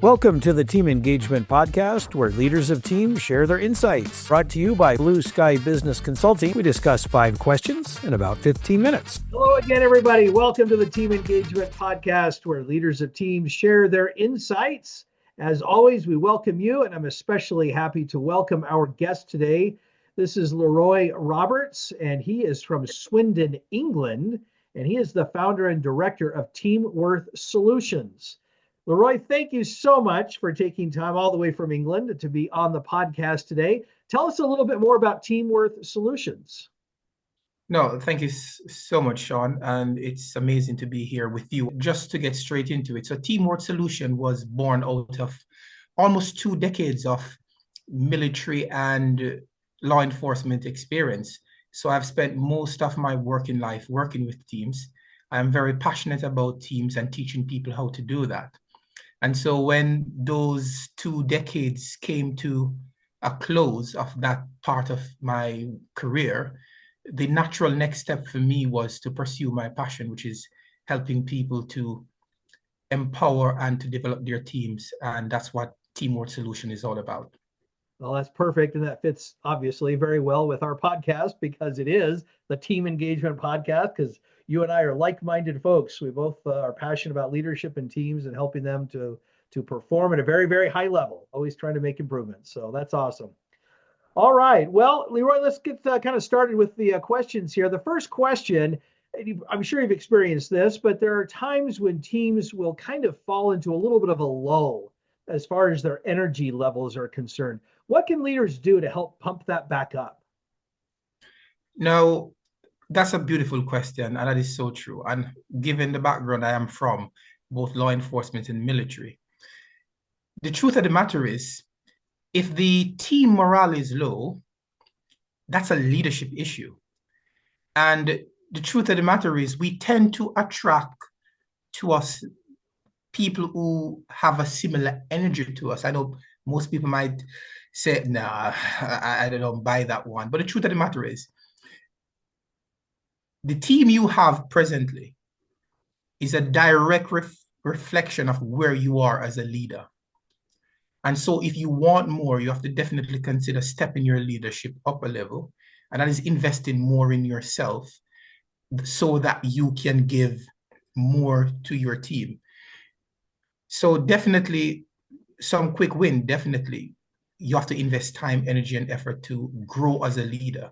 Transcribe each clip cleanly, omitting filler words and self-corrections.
Welcome to the Team Engagement Podcast, where leaders of teams share their insights. Brought to you by Blue Sky Business Consulting. We discuss 5 questions in about 15 minutes. Hello again, everybody. Welcome to the Team Engagement Podcast, where leaders of teams share their insights. As always, we welcome you, and I'm especially happy to welcome our guest today. This is Leroy Roberts, and he is from Swindon, England, and he is the founder and director of Teamworth Solutions. Leroy, thank you so much for taking time all the way from England to be on the podcast today. Tell us a little bit more about Teamworth Solutions. No, thank you so much, Sean. And it's amazing to be here with you. Just to get straight into it. So Teamworth Solution was born out of almost 2 decades of military and law enforcement experience. So I've spent most of my working life working with teams. I'm very passionate about teams and teaching people how to do that. And so when those 2 decades came to a close of that part of my career, the natural next step for me was to pursue my passion, which is helping people to empower and to develop their teams. And that's what Teamworth Solution is all about. Well, that's perfect. And that fits obviously very well with our podcast because it is the Team Engagement Podcast, because you and I are like-minded folks. We both are passionate about leadership and teams and helping them to perform at a very, very high level, always trying to make improvements. So that's awesome. All right. Well, Leroy, let's get kind of started with the questions here. The first question, I'm sure you've experienced this, but there are times when teams will kind of fall into a little bit of a lull as far as their energy levels are concerned. What can leaders do to help pump that back up? Now, that's a beautiful question, and that is so true. And given the background I am from, both law enforcement and military, the truth of the matter is, if the team morale is low, that's a leadership issue. And the truth of the matter is, we tend to attract to us people who have a similar energy to us. I know most people might say, nah, I don't buy that one. But the truth of the matter is, the team you have presently is a direct reflection of where you are as a leader. And so if you want more, you have to definitely consider stepping your leadership up a level. And that is investing more in yourself so that you can give more to your team. So definitely some quick win, definitely. You have to invest time, energy, and effort to grow as a leader.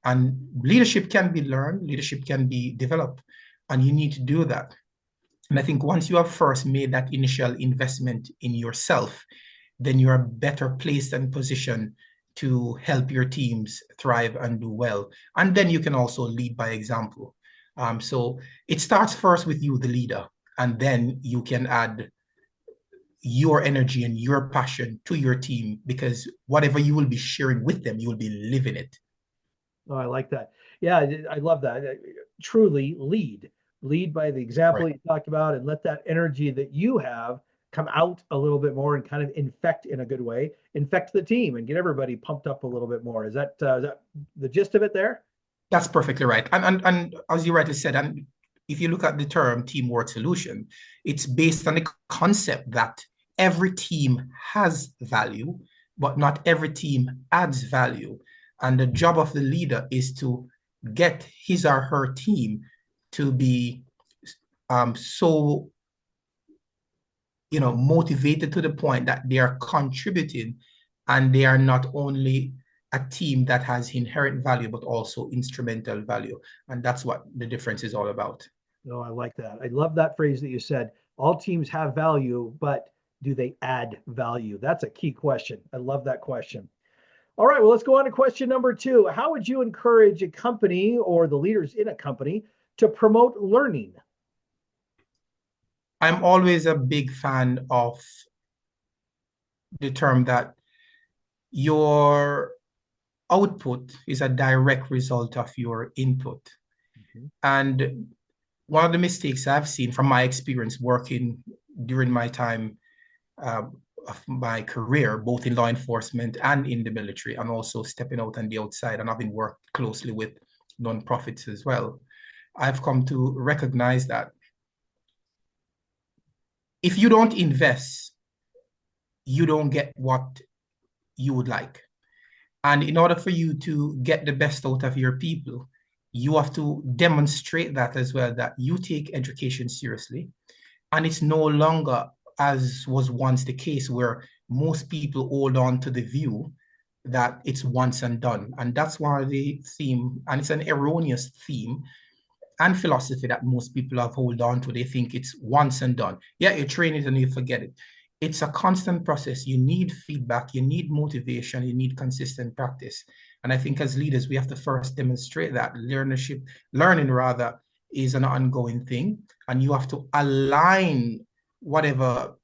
And leadership can be learned, leadership can be developed, and you need to do that. And I think once you have first made that initial investment in yourself, then you're better placed and positioned to help your teams thrive and do well. And then you can also lead by example. So it starts first with you, the leader, and then you can add your energy and your passion to your team, because whatever you will be sharing with them, you will be living it. Oh, I like that. Yeah, I love that. Truly lead by the example you talked about, and let that energy that you have come out a little bit more and kind of infect in a good way, infect the team and get everybody pumped up a little bit more. Is that the gist of it there? That's perfectly right. And as you rightly said, and if you look at the term Teamworth Solution, it's based on the concept that every team has value, but not every team adds value. And the job of the leader is to get his or her team to be so motivated to the point that they are contributing, and they are not only a team that has inherent value, but also instrumental value. And that's what the difference is all about. No, I like that. I love that phrase that you said. All teams have value, but do they add value? That's a key question. I love that question. All right, well, let's go on to question number 2. How would you encourage a company or the leaders in a company to promote learning? I'm always a big fan of the term that your output is a direct result of your input. Mm-hmm. And one of the mistakes I've seen from my experience working during my time of my career, both in law enforcement and in the military, and also stepping out on the outside and having worked closely with nonprofits as well, I've come to recognize that if you don't invest you don't get what you would like. And in order for you to get the best out of your people, you have to demonstrate that as well, that you take education seriously. And it's no longer, as was once the case, where most people hold on to the view that it's once and done. And that's why the theme, and it's an erroneous theme and philosophy that most people have hold on to. They think it's once and done. Yeah, you train it and you forget it. It's a constant process. You need feedback, you need motivation, you need consistent practice. And I think as leaders, we have to first demonstrate that learning rather is an ongoing thing. And you have to align whatever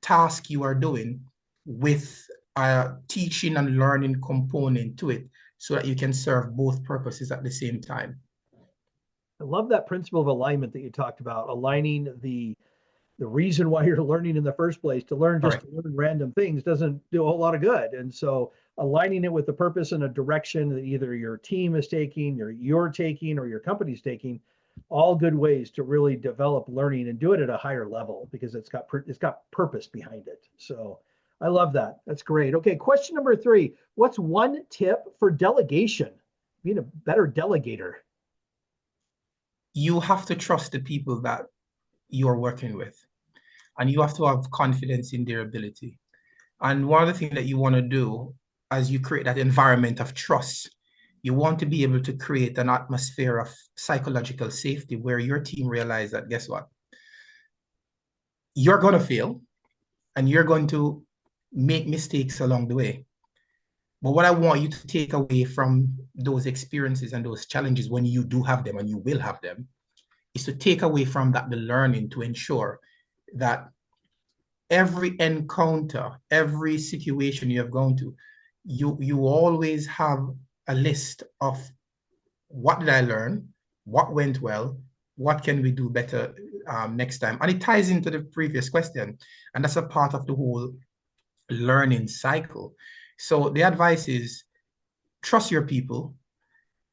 task you are doing with a teaching and learning component to it so that you can serve both purposes at the same time. I love that principle of alignment that you talked about, aligning the reason why you're learning in the first place. To learn just to learn random things doesn't do a whole lot of good. And so aligning it with the purpose and a direction that either your team is taking, or you're taking, or your company's taking, all good ways to really develop learning and do it at a higher level because it's got purpose behind it. So I love that. That's great. Okay, question number 3. What's one tip for delegation? Being a better delegator. You have to trust the people that you're working with, and you have to have confidence in their ability. And one of the things that you want to do as you create that environment of trust, you want to be able to create an atmosphere of psychological safety where your team realizes that, guess what? You're going to fail and you're going to make mistakes along the way. But what I want you to take away from those experiences and those challenges, when you do have them, and you will have them, is to take away from that the learning to ensure that every encounter, every situation you have gone to, you always have a list of what did I learn, what went well, what can we do better next time. And it ties into the previous question, and that's a part of the whole learning cycle. So the advice is trust your people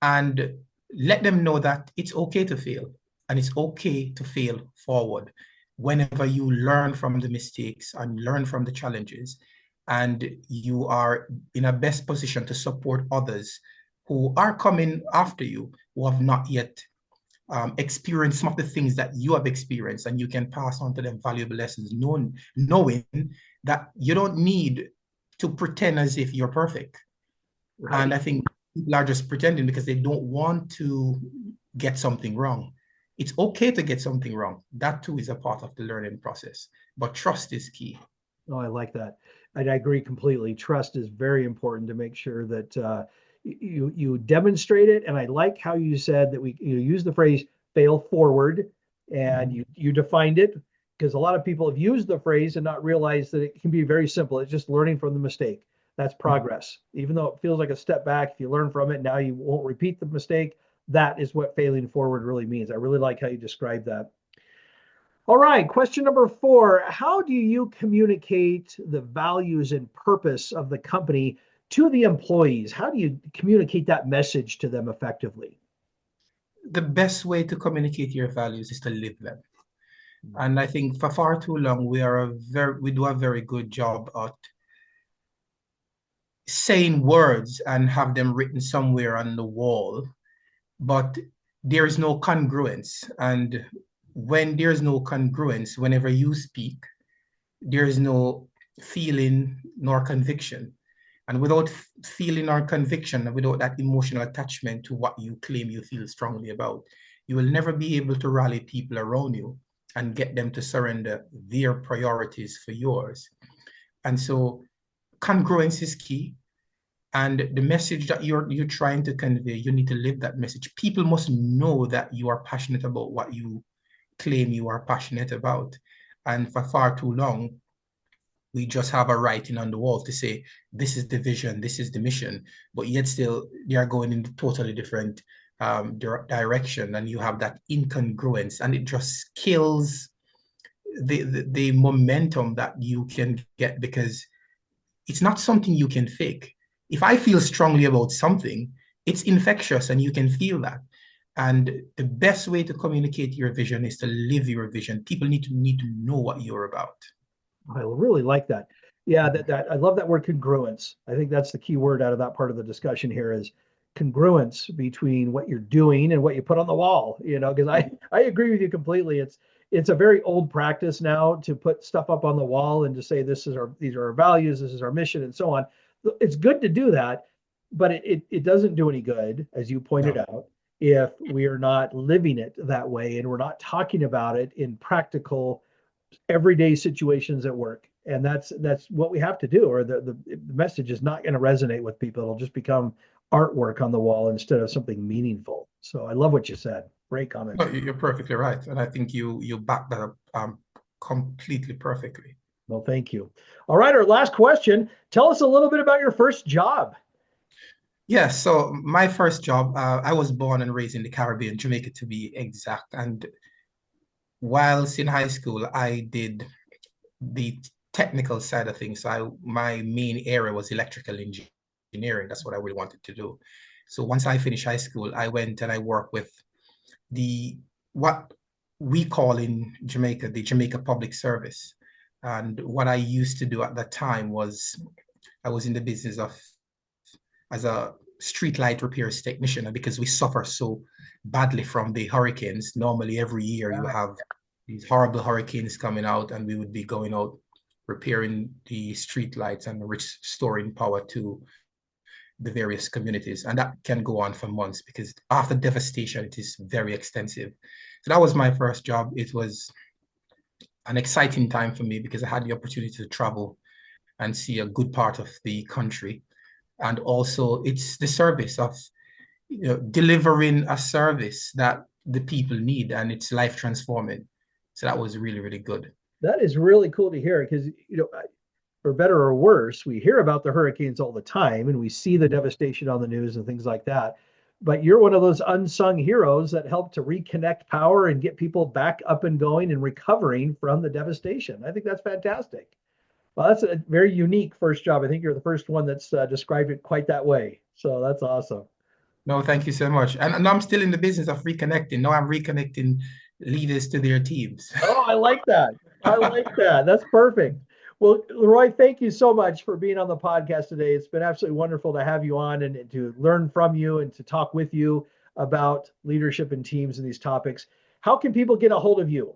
and let them know that it's okay to fail, and it's okay to fail forward whenever you learn from the mistakes and learn from the challenges, and you are in a best position to support others who are coming after you, who have not yet experienced some of the things that you have experienced, and you can pass on to them valuable lessons, knowing that you don't need to pretend as if you're perfect. Right. And I think people are just pretending because they don't want to get something wrong. It's okay to get something wrong. That too is a part of the learning process, but trust is key. Oh, I like that. I agree completely. Trust is very important to make sure that you demonstrate it. And I like how you said that you use the phrase fail forward, and you defined it, because a lot of people have used the phrase and not realized that it can be very simple. It's just learning from the mistake. That's progress. Even though it feels like a step back, if you learn from it, now you won't repeat the mistake. That is what failing forward really means. I really like how you describe that. All right, question number 4. How do you communicate the values and purpose of the company to the employees? How do you communicate that message to them effectively? The best way to communicate your values is to live them. And I think for far too long, we do a very good job at saying words and have them written somewhere on the wall, but there is no congruence. And when there's no congruence, whenever you speak, there is no feeling nor conviction. And without feeling or conviction, and without that emotional attachment to what you claim you feel strongly about, you will never be able to rally people around you and get them to surrender their priorities for yours. And so congruence is key. And the message that you're trying to convey, you need to live that message. People must know that you are passionate about what you claim you are passionate about. And for far too long, we just have a writing on the wall to say, this is the vision, this is the mission, but yet still they are going in a totally different direction, and you have that incongruence, and it just kills the momentum that you can get, because it's not something you can fake. If I feel strongly about something, it's infectious and you can feel that. And the best way to communicate your vision is to live your vision. People need to know what you're about. I really like that. Yeah, that I love that word congruence. I think that's the key word out of that part of the discussion here is congruence between what you're doing and what you put on the wall, because I agree with you completely. It's a very old practice now to put stuff up on the wall and to say these are our values, this is our mission, and so on. It's good to do that, but it doesn't do any good, as you pointed No. out, if we are not living it that way and we're not talking about it in practical everyday situations at work. And that's what we have to do, or the message is not going to resonate with people. It'll just become artwork on the wall instead of something meaningful. So I love what you said. Great comment. No, you're perfectly right. And I think you back that up completely perfectly. Well, thank you. All right, our last question. Tell us a little bit about your first job. Yeah, so my first job, I was born and raised in the Caribbean, Jamaica to be exact. And whilst in high school, I did the technical side of things. So my main area was electrical engineering. That's what I really wanted to do. So once I finished high school, I went and I worked with what we call in Jamaica, the Jamaica Public Service. And what I used to do at that time was I was in the business of as a street light repairs technician. And because we suffer so badly from the hurricanes, normally every year you have these horrible hurricanes coming out, and we would be going out repairing the street lights and restoring power to the various communities. And that can go on for months because after devastation, it is very extensive. So that was my first job. It was an exciting time for me because I had the opportunity to travel and see a good part of the country. And also it's the service of delivering a service that the people need, and it's life transforming. So that was really, really good. That is really cool to hear because, for better or worse, we hear about the hurricanes all the time and we see the devastation on the news and things like that. But you're one of those unsung heroes that helped to reconnect power and get people back up and going and recovering from the devastation. I think that's fantastic. Well, that's a very unique first job. I think you're the first one that's described it quite that way. So that's awesome. No, thank you so much. And I'm still in the business of reconnecting. Now I'm reconnecting leaders to their teams. Oh, I like that. I like that. That's perfect. Well, Leroy, thank you so much for being on the podcast today. It's been absolutely wonderful to have you on and to learn from you and to talk with you about leadership and teams and these topics. How can people get a hold of you?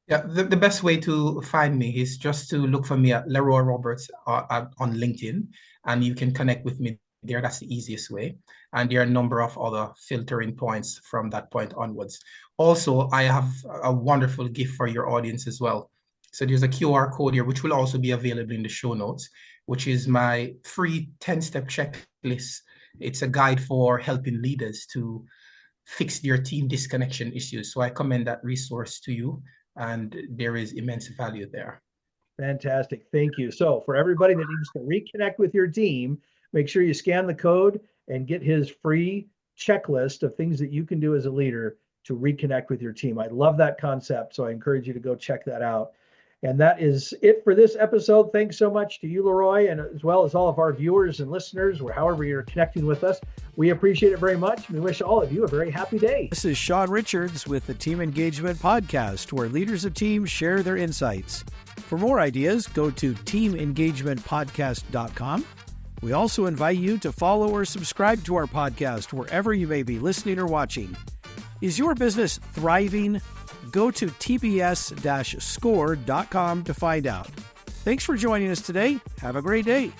Yeah, the best way to find me is just to look for me at Leroy Roberts on LinkedIn, and you can connect with me there. That's the easiest way. And there are a number of other filtering points from that point onwards. Also, I have a wonderful gift for your audience as well. So there's a QR code here, which will also be available in the show notes, which is my free 10-step checklist. It's a guide for helping leaders to fix their team disconnection issues. So I commend that resource to you, and there is immense value there. Fantastic. Thank you. So for everybody that needs to reconnect with your team, make sure you scan the code and get his free checklist of things that you can do as a leader to reconnect with your team. I love that concept. So I encourage you to go check that out. And that is it for this episode. Thanks so much to you, Leroy, and as well as all of our viewers and listeners, or however you're connecting with us. We appreciate it very much. We wish all of you a very happy day. This is Sean Richards with the Team Engagement Podcast, where leaders of teams share their insights. For more ideas, go to teamengagementpodcast.com. We also invite you to follow or subscribe to our podcast wherever you may be listening or watching. Is your business thriving? Go to tbs-score.com to find out. Thanks for joining us today. Have a great day.